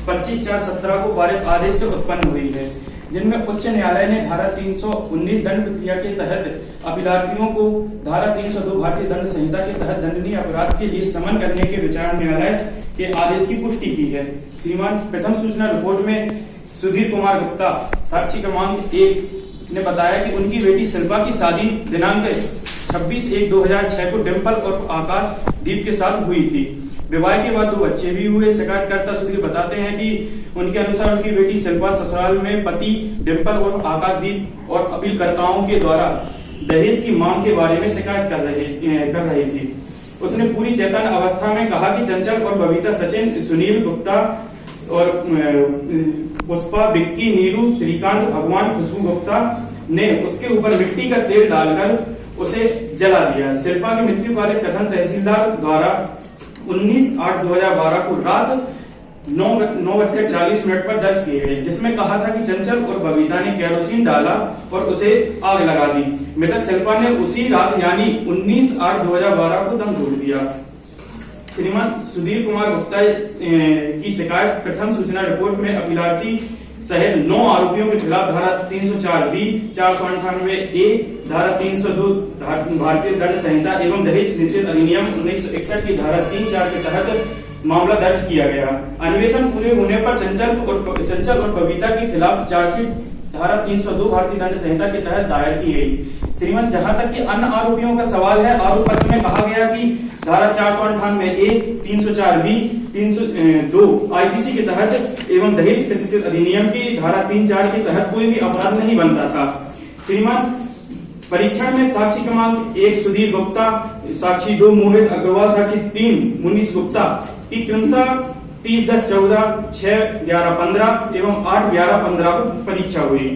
25/4/17 को पारित आदेश से उत्पन्न हुई है, जिनमें उच्च न्यायालय ने धारा 319 दंड प्रक्रिया के तहत अपीलार्थियों को धारा 302 भारतीय दंड संहिता के तहत दंडनीय अपराध के लिए समन करने के विचार न्यायालय के आदेश की पुष्टि की है। श्रीमान प्रथम सूचना रिपोर्ट में सुधीर कुमार गुप्ता साक्षी क्रमांक 1 ने बताया कि उनकी बेटी शिल्पा की शादी दिनांक 26/1/2006 को डिंपल और आकाश दीप के साथ हुई थी। विवाह के बाद 2 बच्चे भी हुए। शिकायतकर्ता सुधीर बताते हैं कि उनके अनुसार उनकी बेटी शिल्पा ससुराल में पति डिंपल और आकाशदीप और अपीलकर्ताओं के द्वारा दहेज की मांग के बारे में शिकायत कर रही थी। उसने पूरी चेतन अवस्था में कहा कि चंचल और बबीता, सचिन, सुनील गुप्ता और पुष्पा, विक्की, नीरू, श्रीकांत, भगवान, खुशबू गुप्ता ने उसके ऊपर मिट्टी का तेल डालकर उसे जला दिया। शिल्पा की मृत्यु का कथन तहसीलदार द्वारा 19/8/2012 को रात 9:40 पर दर्ज किए गए, जिसमें कहा था कि चंचल और बबीता ने केरोसिन डाला और उसे आग लगा दी। मृतक शिल्पा ने उसी रात यानी 19/8/2012 को दम तोड़ दिया। श्रीमान सुधीर कुमार गुप्ता की शिकायत प्रथम सूचना रिपोर्ट में अपीलार्थी सहित 9 आरोपियों के खिलाफ धारा 304B, 498A, धारा 302 भारतीय दंड संहिता एवं दहेज निषेध अधिनियम 1961 की धारा 3-4 के तहत मामला दर्ज किया गया। अन्वेषण पूरे होने पर चंचल और बबीता के खिलाफ चार्जशीट धारा 302 भारतीय दंड संहिता के तहत दायर की गई। श्रीमान जहां तक कि अन्य आरोपियों का सवाल है, आरोप पत्र में कहा गया कि धारा 498A, 304B, 302 IPC के तहत एवं दहेज निषेध अधिनियम की धारा 3-4 के तहत कोई भी अपराध नहीं बनता था। श्रीमान परीक्षण में साक्षी क्रमांक 1 सुधीर गुप्ता, साक्षी 2 मोहित अग्रवाल, साक्षी 3 मुनीश गुप्ता की क्रमशः 30/10/14, 6/11/15 एवं 8/11/15 को परीक्षा हुई।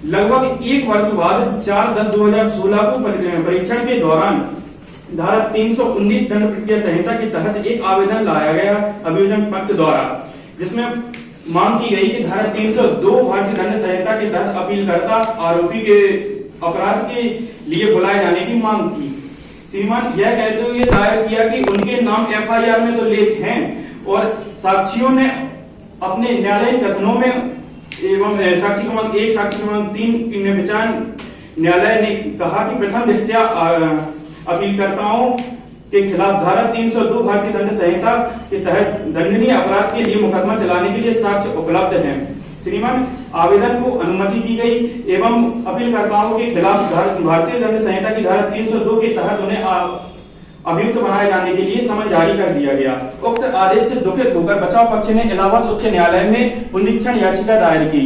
लगभग 1 वर्ष बाद 4/10/2016 को परीक्षण के दौरान धारा 319 दंड प्रक्रिया संहिता के तहत एक आवेदन लाया गया अभियोजन पक्ष द्वारा, जिसमें मांग की गई कि धारा 302 भारतीय दंड संहिता के तहत अपीलकर्ता आरोपी के अपराध के लिए बुलाए जाने की मांग की। श्रीमान यह कहते हुए दायर किया कि उनके नाम FIR में तो लेख हैं और साक्षियों ने अपने न्यायालयीन कथनों में एवं साक्षी क्रमांक 1, साक्षी क्रमांक 3 में विचार न्यायालय ने कहा कि प्रथम दृष्टया अपीलकर्ताओं के खिलाफ धारा 302 भारतीय दंड संहिता के तहत दंडनीय अपराध के लिए मुकदमा चलाने के लिए साक्ष्य उपलब्ध हैं। श्रीमान आवेदन को अनुमति दी गई एवं अपीलकर्ताओं के खिलाफ भारतीय दंड संहिता की धारा 302 के तहत उन्हें अभियुक्त बनाए जाने के लिए समन जारी कर दिया गया। उक्त आदेश से दुखित होकर बचाव पक्ष ने इलाहाबाद उच्च न्यायालय में पुनरीक्षण याचिका दायर की,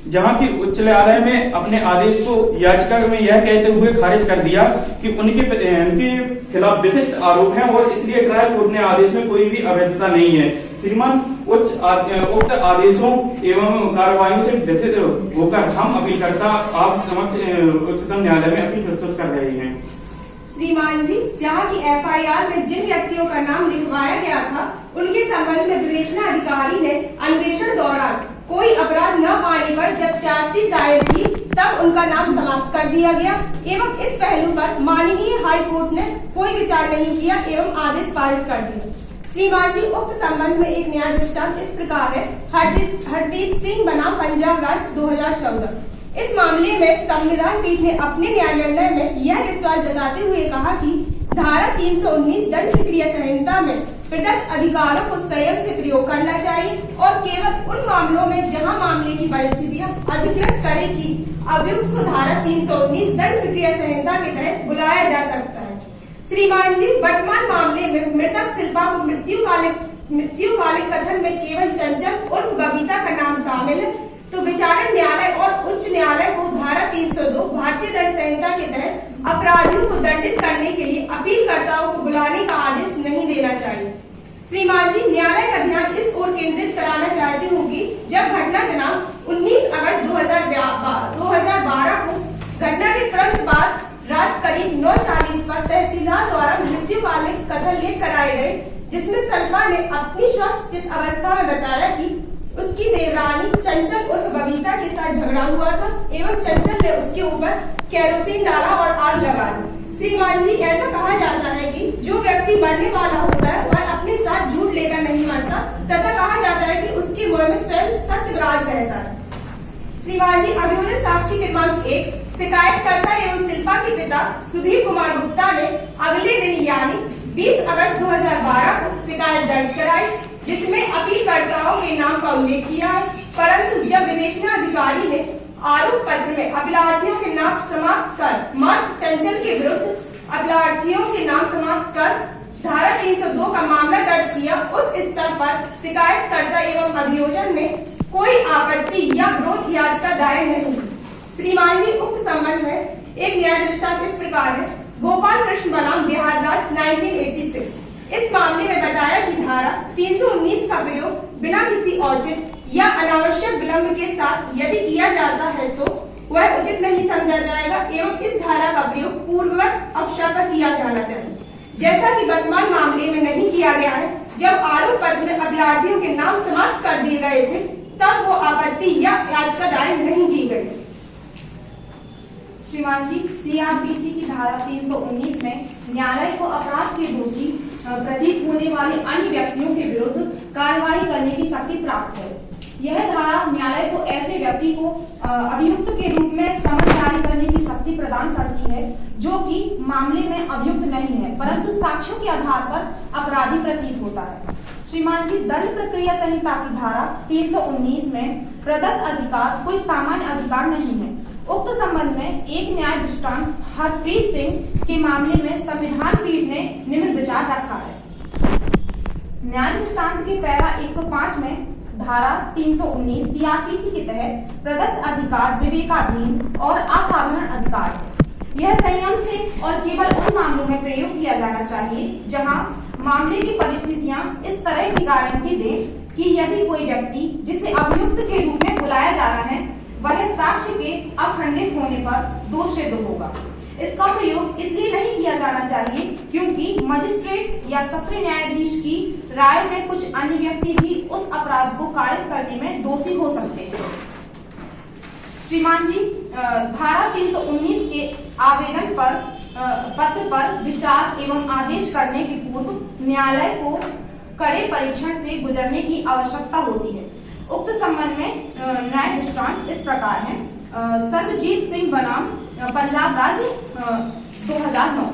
जहां की उच्च न्यायालय में अपने आदेश को याचिका में यह कहते हुए खारिज कर दिया कि उनके खिलाफ विशिष्ट आरोप हैं और इसलिए ट्रायल कोर्ट ने आदेश में कोई भी अवैधता नहीं है। श्रीमान उक्त आदेशों एवं कार्रवाइयों से व्यथित होकर हम अपीलकर्ता आप समक्ष उच्चतम न्यायालय में अपील प्रस्तुत कर रहे हैं। श्रीमान जी, जहाँ की FIR में जिन व्यक्तियों का नाम लिखवाया गया था उनके संबंध में विवेचना अधिकारी ने अन्वेषण दौरान कोई अपराध न पाने पर जब चार्जशीट दायर की तब उनका नाम समाप्त कर दिया गया एवं इस पहलू पर माननीय हाई कोर्ट ने कोई विचार नहीं किया एवं आदेश पारित कर दिया। श्रीमान जी, उक्त संबंध में एक न्याय दृष्टांत इस प्रकार है। हरदीप सिंह बनाम पंजाब राज्य 2014। इस मामले में संविधान पीठ ने अपने न्याय निर्णय में यह विश्वास जताते हुए कहा कि धारा 319 दंड प्रक्रिया संहिता में प्रदत्त अधिकारों को संयम से प्रयोग करना चाहिए और केवल उन मामलों में जहां मामले की परिस्थितियां अधिकृत करे कि अभियुक्त को धारा 319 दंड प्रक्रिया संहिता के तहत बुलाया जा सकता है। श्रीमान जी, वर्तमान मामले में मृतक शिल्पा को मृत्युकालिक कथन में केवल चंचल उर्फ बबीता का नाम शामिल है, तो विचारण न्यायालय और उच्च न्यायालय को धारा 302 भारतीय दंड संहिता के तहत अपराधियों को दंडित करने के लिए अपीलकर्ताओं को बुलाने का आदेश नहीं देना चाहिए। श्रीमान जी, न्यायालय का ध्यान इस ओर केंद्रित कराना चाहती हूँ कि जब घटना दिनांक 19 अगस्त 2012 को घटना के तुरंत बाद रात करीब 9:40 पर तहसीलदार द्वारा मृत्युकालिक कथन लेख कराए गए, जिसमें शिल्पा ने अपनी स्वस्थ अवस्था में बताया कि उसकी देवरानी चंचल उर्फ बबीता के साथ झगड़ा हुआ था एवं चंचल ने उसके ऊपर केरोसिन डाला और आग लगा दी। श्रीमान जी, ऐसा कहा जाता है कि जो व्यक्ति मरने वाला होता है वह अपने साथ झूठ लेकर नहीं मरता, तथा कहा जाता है कि उसके मुंह में बेहतर। श्रीमान जी, अभियोजन साक्षी क्रमांक 1 शिकायतकर्ता एवं शिल्पा के पिता सुधीर कुमार गुप्ता ने अगले दिन यानी 20 अगस्त 2012 को शिकायत दर्ज कराई, जिसमें अपीलकर्ताओं के नाम का उल्लेख किया है। परंतु जब विवेचना अधिकारी ने आरोप पत्र में अभिलाषियों के नाम समाप्त कर मात्र चंचल के विरुद्ध अभिलाषियों के नाम समाप्त कर धारा 302 का मामला दर्ज किया, उस स्तर पर शिकायतकर्ता एवं अभियोजन ने कोई आपत्ति या विरोध याचिका दायर नहीं। श्रीमान जी, उक्त संबंध में एक न्याय दृष्टांत इस प्रकार है। गोपाल कृष्ण बनाम बिहार राज्य 1986। इस मामले में बताया कि धारा 319 का प्रयोग बिना किसी औचित्य या अनावश्यक विलंब के साथ यदि किया जाता है तो वह उचित नहीं समझा जाएगा एवं इस धारा का प्रयोग पूर्ववत अवसर पर किया जाना चाहिए, जैसा कि वर्तमान मामले में नहीं किया गया है। जब आरोप पत्र में अभिलाषियों के नाम समाप्त कर दिए गए थे तब वो आपत्ति या याचिका दायर नहीं की गई। श्रीमान जी, सीआरपीसी की धारा 319 में न्यायालय को अपराध के दोषी प्रतीत होने वाले अन्य व्यक्तियों के विरुद्ध कार्रवाई करने की शक्ति प्राप्त है। यह धारा न्यायालय को ऐसे व्यक्ति को अभियुक्त के रूप में समन जारी करने की शक्ति प्रदान करती है जो कि मामले में अभियुक्त नहीं है परंतु साक्ष्यों के आधार पर अपराधी प्रतीत होता है। श्रीमान जी, दंड प्रक्रिया संहिता की धारा 319 में प्रदत्त अधिकार कोई सामान्य अधिकार नहीं है। उक्त संबंध में एक न्याय दृष्टांत हरप्रीत सिंह के मामले में संविधान पीठ ने निम्न विचार रखा है। न्याय दृष्टांत के पैरा 105 में धारा 319 सीआरपीसी के तहत प्रदत्त अधिकार विवेकाधीन और असाधारण अधिकार है। यह संयम से और केवल उन मामलों में प्रयोग किया जाना चाहिए जहां मामले की परिस्थितियां इस तरह की गारंटी दें कि यदि कोई व्यक्ति जिसे अभियुक्त के रूप में बुलाया जा रहा है वह साक्ष्य के अखंडित होने पर दोषसिद्ध होगा। इसका प्रयोग इसलिए नहीं किया जाना चाहिए क्योंकि मजिस्ट्रेट या सत्र न्यायाधीश की राय में कुछ अन्य व्यक्ति भी उस अपराध को कारित करने में दोषी हो सकते हैं। श्रीमान जी, धारा 319 के आवेदन पर पत्र पर विचार एवं आदेश करने के पूर्व न्यायालय को कड़े परीक्षण से गुजरने की आवश्यकता होती है। उक्त संबंध में न्याय दृष्टांत इस प्रकार है। सर्वजीत सिंह बनाम पंजाब राज्य 2009।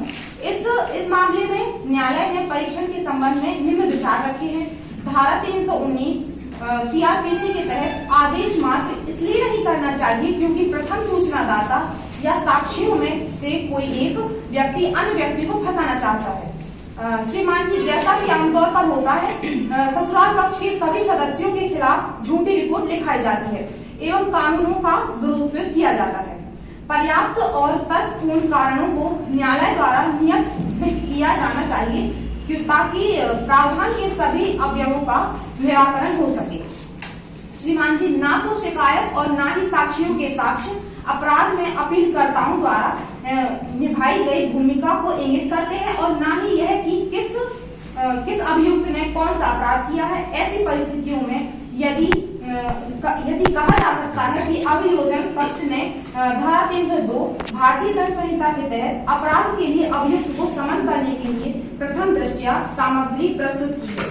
इस मामले में न्यायालय ने परीक्षण के संबंध में निम्न विचार रखे हैं। धारा 319 सीआरपीसी के तहत आदेश मात्र इसलिए नहीं करना चाहिए क्योंकि प्रथम सूचनादाता या साक्षियों में से कोई एक व्यक्ति अन्य व्यक्ति को फंसाना चाहता है। श्रीमान जी, जैसा कि आमतौर पर होता है, ससुराल पक्ष के सभी सदस्यों के खिलाफ झूठी रिपोर्ट लिखाई जाती है एवं कानूनों का दुरुपयोग किया जाता है। पर्याप्त और तर्कपूर्ण कारणों को न्यायालय द्वारा नियत किया जाना चाहिए ताकि प्रावधान के सभी अवयवों का निराकरण हो सके। श्रीमान जी, ना तो शिकायत और ना ही साक्षियों के साक्ष्य अपराध में अपीलकर्ताओं द्वारा निभाई गई भूमिका को इंगित करते हैं और ना ही यह कि किस अभियुक्त ने कौन सा अपराध किया है। ऐसी परिस्थितियों में यदि कहा जा सकता है कि अभियोजन पक्ष ने धारा 302 भारतीय दंड संहिता के तहत अपराध के लिए अभियुक्त को समन करने के लिए प्रथम दृष्टया सामग्री प्रस्तुत की है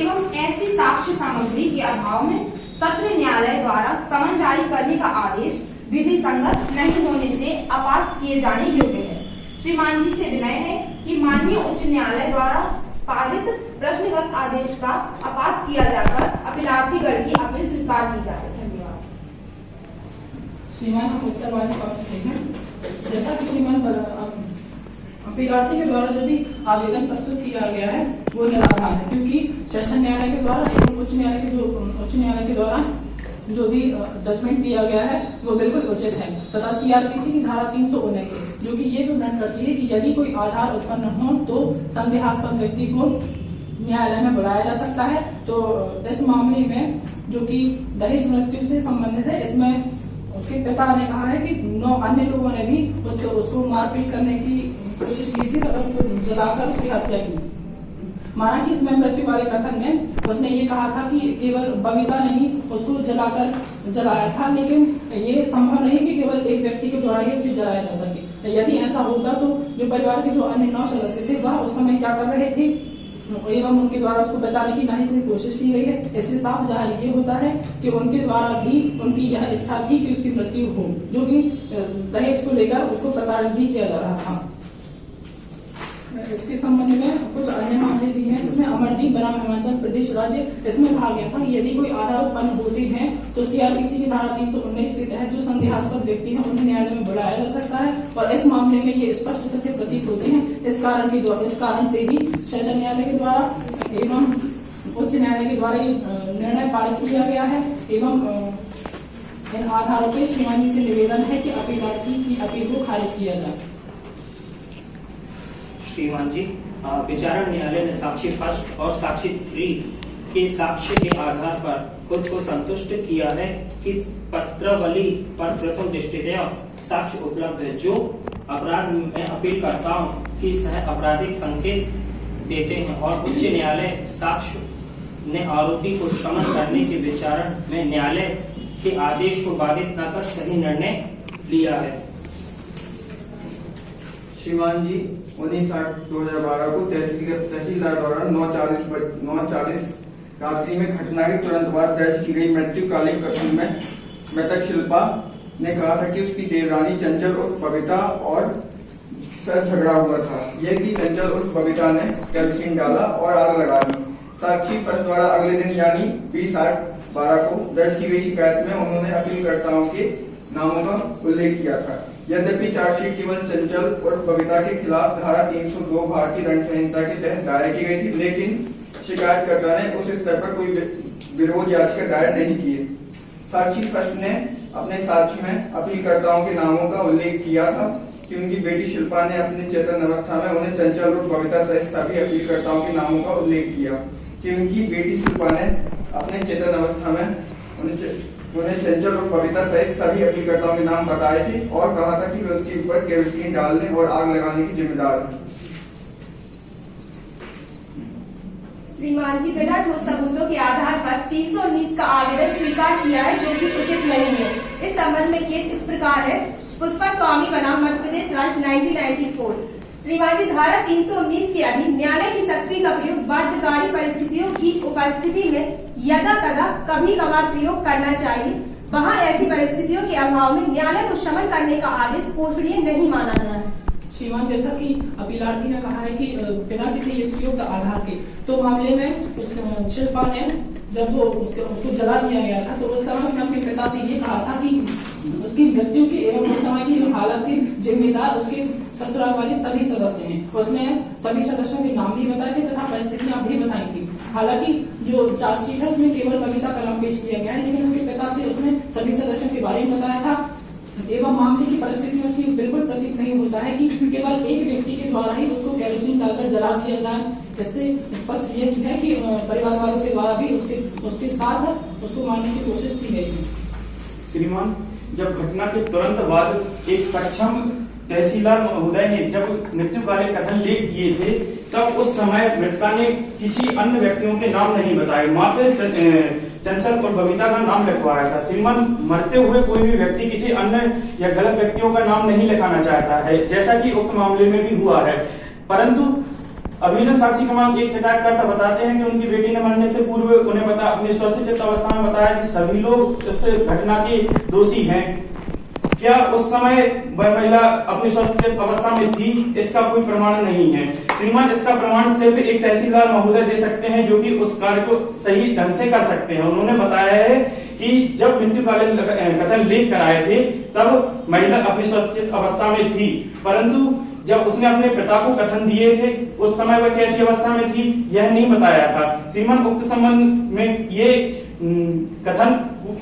एवं ऐसी साक्ष्य सामग्री के अभाव में सत्र न्यायालय द्वारा समन जारी करने का आदेश विधि संगत नहीं होने से अपास्त किए जाने योग्य है। श्रीमान जी से विनय है कि माननीय उच्च न्यायालय द्वारा पारित प्रश्नगत आदेश का अपास्त किया जाकर अपीलार्थीगण की अपील स्वीकार की जाए। धन्यवाद। श्रीमान, हम उत्तरवादी पक्ष से हैं। जैसा कि श्रीमान अपीलार्थी के द्वारा जो भी आवेदन प्रस्तुत किया गया है वो निराधार है क्योंकि सेशन न्यायालय के द्वारा एवं उच्च न्यायालय के द्वारा जो भी जजमेंट दिया गया है वो बिल्कुल उचित है तथा सीआरपीसी की धारा 319 जो कि ये विवरण करती है कि यदि कोई आधार उत्पन्न हो तो संदेहास्पद व्यक्ति को न्यायालय में बुलाया जा सकता है। तो इस मामले में जो कि दहेज मृत्यु से संबंधित है, इसमें उसके पिता ने कहा है कि 9 अन्य लोगों ने भी उसको मारपीट करने की कोशिश की थी तथा उसको जलाकर उसकी हत्या की। माना कि इसमें मृत्यु वाले कथन में उसने ये कहा था कि केवल बबीता नहीं उसको जलाया था, लेकिन ये संभव नहीं कि केवल एक व्यक्ति के द्वारा ही उसे जलाया जा सके। यदि ऐसा होता तो जो परिवार के जो अन्य 9 सदस्य थे वह उस समय क्या कर रहे थे, एवं उनके द्वारा उसको बचाने की ना ही कोई कोशिश की गई है। इससे साफ जाहिर ये होता है कि उनके द्वारा भी उनकी यह इच्छा थी कि उसकी मृत्यु हो, जो कि दहेज को लेकर उसको प्रताड़ित भी किया जा रहा था। इसके संबंध में कुछ अन्य मामले भी हैं, जिसमें अमरदीप बनाम हिमाचल प्रदेश राज्य, इसमें कहा गया था कि यदि कोई आधार उत्पन्न होते हैं तो सीआरपीसी की धारा 319 के तहत जो संदेहास्पद व्यक्ति हैं उन्हें न्यायालय में बुलाया जा सकता है, और इस मामले में ये स्पष्ट तथ्य प्रतीत होते हैं। इस कारण से भी सेशन न्यायालय के द्वारा एवं उच्च न्यायालय के द्वारा ये निर्णय पारित किया गया है। एवं इन आधारों पर श्रीमान जी से निवेदन है कि अपीलार्थी की अपील को खारिज किया जाए। श्रीमान जी, विचारण न्यायालय ने साक्षी फर्स्ट और साक्षी 3 के साक्ष्य के आधार पर खुद को संतुष्ट किया है कि पत्रावली पर प्रथम दृष्टया साक्ष्य उपलब्ध है, जो अपराध में अपीलकर्ताओं की सह आपराधिक संकेत देते हैं, और उच्च न्यायालय साक्ष्य ने आरोपी को शमन करने के विचारण में न्यायालय के आदेश को बाधित न कर सही निर्णय लिया है। श्रीमान जी, 19/8/2012 को तहसीलदार द्वारा 9:40 रात्रि में घटना के तुरंत बाद दर्ज की गई मृत्युकालीन कथन में मृतक शिल्पा ने कहा था कि उसकी देवरानी चंचल उर्फ बबीता और सर झगड़ा हुआ था। यह कि चंचल उर्फ बबीता ने केरोसिन डाला और आग लगा दी। साक्षी फर्स्ट द्वारा अगले दिन यानी 20/8/12 को दर्ज की गई शिकायत में उन्होंने अपीलकर्ताओं के नामों का उल्लेख किया था। यद्यपि चार्जशीट केवल चंचल और बबीता के खिलाफ धारा 302 भारतीय दंड संहिता के तहत दायर की गई थी, लेकिन शिकायतकर्ता ने उस स्तर पर कोई विरोध याचिका दायर नहीं की। साक्षी फर्स्ट ने अपने साक्ष्य में अपीलकर्ताओं के नामों का उल्लेख किया था कि उनकी बेटी शिल्पा ने अपने चेतन अवस्था में उन्हें चंचल और बबीता सहित सभी अपीलकर्ताओं के नामों का उल्लेख किया कि उनकी बेटी शिल्पा ने अपने चेतन अवस्था में उन्हें चंचल और बबीता सहित सभी अपीलकर्ताओं के नाम बताए थे और कहा था कि वे उसके ऊपर केरोसिन डालने और आग लगाने की जिम्मेदार है। श्रीमान जी, बिना ठोस सबूतों के आधार पर 319 का आवेदन स्वीकार किया है, जो कि उचित नहीं है। इस संबंध में केस इस प्रकार है। पुष्पा स्वामी बनाम मध्य प्रदेश राज्य 1994। श्रीमान जी, धारा 319 के अधीन न्यायालय की शक्ति का प्रयोग बाध्यकारी परिस्थितियों की उपस्थिति में यदा कदा कभी कभार प्रयोग करना चाहिए। वहाँ ऐसी परिस्थितियों के अभाव में न्यायालय को शमन करने का आदेश पोषणीय नहीं माना गया है। श्रीमान, जैसा कि अपीलार्थी ने कहा है कि बिना किसी युक्तियुक्त आधार के, तो मामले में उस शिल्पा ने जब वो उसको जला दिया गया था तो उस समय उसने अपने पिता से ये कहा था कि उसकी मृत्यु की एवं उस समय की जो हालत थी जिम्मेदार उसके ससुराल वाले सभी सदस्य हैं। उसने सभी सदस्यों के नाम भी बताए थे तथा परिस्थितियां भी बताई थी। हालांकि जो चार्जशीट है उसमें केवल बबीता का नाम पेश किया गया है, लेकिन उसके पिता से उसने सभी सदस्यों के बारे में बताया था। एवं मामले की परिस्थिति में उसकी बिल्कुल प्रतीत नहीं होता है कि केवल एक व्यक्ति के द्वारा ही उसको केरोसिन डालकर जला दिया जाए। इससे स्पष्ट ये है कि परिवार वालों के द्वारा भी उसके साथ उसको मारने की कोशिश की गई थी। श्रीमान, जब घटना के तुरंत बाद एक सक्षम तहसीलदार महोदय ने जब मृत्युकालीन कथन लेख किए थे, तब उस समय मृतका ने किसी अन्य व्यक्तियों के नाम नहीं बताए, मात्र चंचल और बबीता का नाम लिखवाया था। श्रीमान, मरते हुए कोई भी व्यक्ति किसी अन्य या गलत व्यक्तियों का नाम नहीं लिखाना चाहता है, जैसा कि उक्त मामले में भी हुआ है। परंतु अभिनव साक्षी क्रमांक 1 शिकायतकर्ता बताते हैं कि उनकी बेटी ने मरने से पूर्व उन्हें अपनी स्वस्थ चित्त अवस्था में बताया कि सभी लोग इस घटना के दोषी हैं। क्या उस समय वह महिला अपनी स्वस्थ चित्त अवस्था में थी, इसका कोई प्रमाण नहीं है। श्रीमान, इसका प्रमाण सिर्फ एक तहसीलदार महोदय दे सकते हैं, जो कि उस कार्य को सही ढंग से कर सकते हैं। उन्होंने बताया है कि जब मृत्युकालीन कथन लेख कराए थे तब महिला अपनी स्वस्थ चित्त अवस्था में थी, परंतु जब उसने अपने पिता को कथन दिए थे उस समय वह कैसी अवस्था में थी यह नहीं बताया था। श्रीमान, उक्त संबंध में ये कथन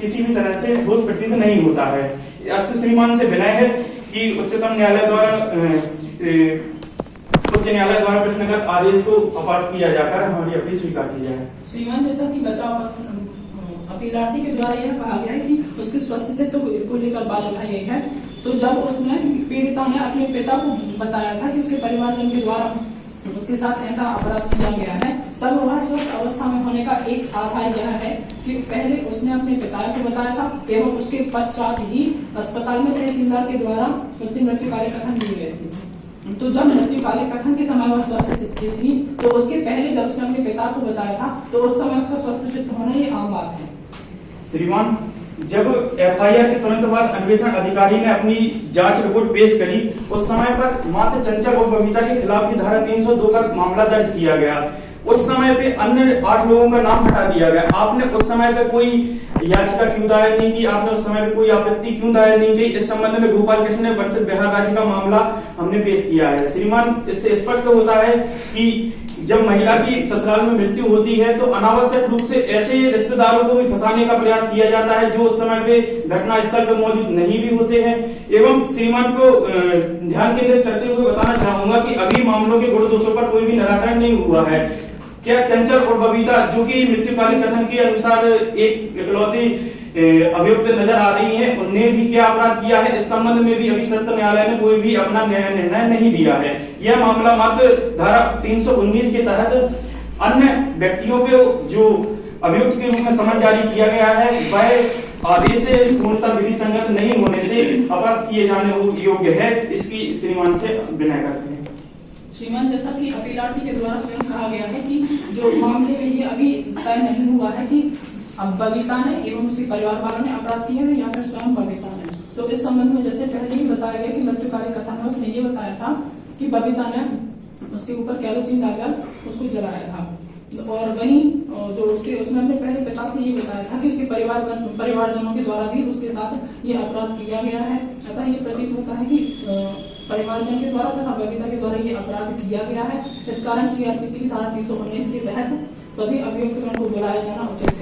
किसी भी तरह से ठोस प्रतीत नहीं होता है। अस्तु श्रीमान से विनय है कि उच्चतम न्यायालय द्वारा उच्च न्यायालय द्वारा प्रश्नगत आदेश को अपार्थ किया जाकर हमारी अपील स्वीकार की जाए। श्रीमान, जैसा कि बचाव पक्ष अपीलार्थी के द्वारा यह कहा गया है कि उसके स्वस्थ चित्त को लेकर बात उठाई गई है, तो जब उसने पीड़िता ने अपने पिता को बताया था कि उसके परिवारजन के द्वारा उसके साथ ऐसा अपराध किया गया है, तब वह स्वस्थ अवस्था में होने का एक आधार यह है कि पहले उसने अपने पिता को बताया था एवं उसके पश्चात ही अस्पताल में तहसीलदार के द्वारा उसकी मृत्यु कार्य कथन दिए गए थे। तो जब मृत्युकालिक कथन के समय वह स्वस्थ चित्त थी, तो उसके पहले जब उसने अपने पिता को बताया था, तो उस समय उसका स्वस्थ चित्त होना ये आम बात है। श्रीमान, जब एफआईआर के तुरंत बाद अन्वेषण अधिकारी ने अपनी जांच रिपोर्ट पेश करी, उस समय पर मात्र चंचल और बबीता के खिलाफ ही धारा 302 का मामला दर्ज किया गया। उस समय पे अन्य 8 लोगों का नाम हटा दिया गया। आपने उस समय पे कोई याचिका क्यों दायर नहीं की? आपने उस समय पे कोई आपत्ति क्यों दायर नहीं की? इस संबंध में गोपाल कृष्ण ने वर्षित बिहार राज्य का मामला हमने पेश किया है। श्रीमान, इससे स्पष्ट होता है कि जब महिला की ससुराल में मृत्यु होती है तो अनावश्यक रूप से ऐसे रिश्तेदारों को भी फंसाने का प्रयास किया जाता है जो उस समय पे घटना स्थल पर मौजूद नहीं भी होते हैं। एवं श्रीमान को ध्यान केंद्रित करते हुए बताना चाहूंगा कि अभी मामलों के गुण दोषों पर कोई भी निराकरण नहीं हुआ है। क्या चंचल और बबीता, जो कि मृत्युकालिक कथन के अनुसार एक इकलौती अभियुक्त नजर आ रही हैं, उनने भी क्या अपराध किया है, इस संबंध में भी अभी सत्र न्यायालय ने कोई भी अपना निर्णय नहीं दिया है। यह मामला मात्र धारा 319 के तहत अन्य व्यक्तियों को जो अभियुक्त के रूप में समन जारी किया गया है, वह आदेश से पूर्णतः विधि संगत नहीं होने से अपराध किए जाने योग्य है। इसकी श्रीमान से विनय करते हैं। श्रीमान, जैसा कि अपीलार्थी के द्वारा स्वयं कहा गया है कि जो मामले में ये अभी तय नहीं हुआ है कि अब बबीता ने एवं उसके परिवार वालों ने अपराध किए हैं या फिर स्वयं बबीता ने, तो इस संबंध में जैसे पहले ही बताया गया कि मृत्युकालिक कथन में उसने ये बताया था कि बबीता ने उसके ऊपर केरोसिन डालकर उसको जलाया था। और वहीं जो उसने अपने पहले पिता से ये बताया था कि उसके परिवारजनों के द्वारा भी उसके साथ ये अपराध किया गया है। अतः ये प्रतीत होता है कि परिवारजन के द्वारा तथा बबीता के द्वारा ये अपराध किया गया है। इस कारण सीआरपीसी की धारा 319 के तहत सभी अभियुक्तों को बुलाया जाना उचित है।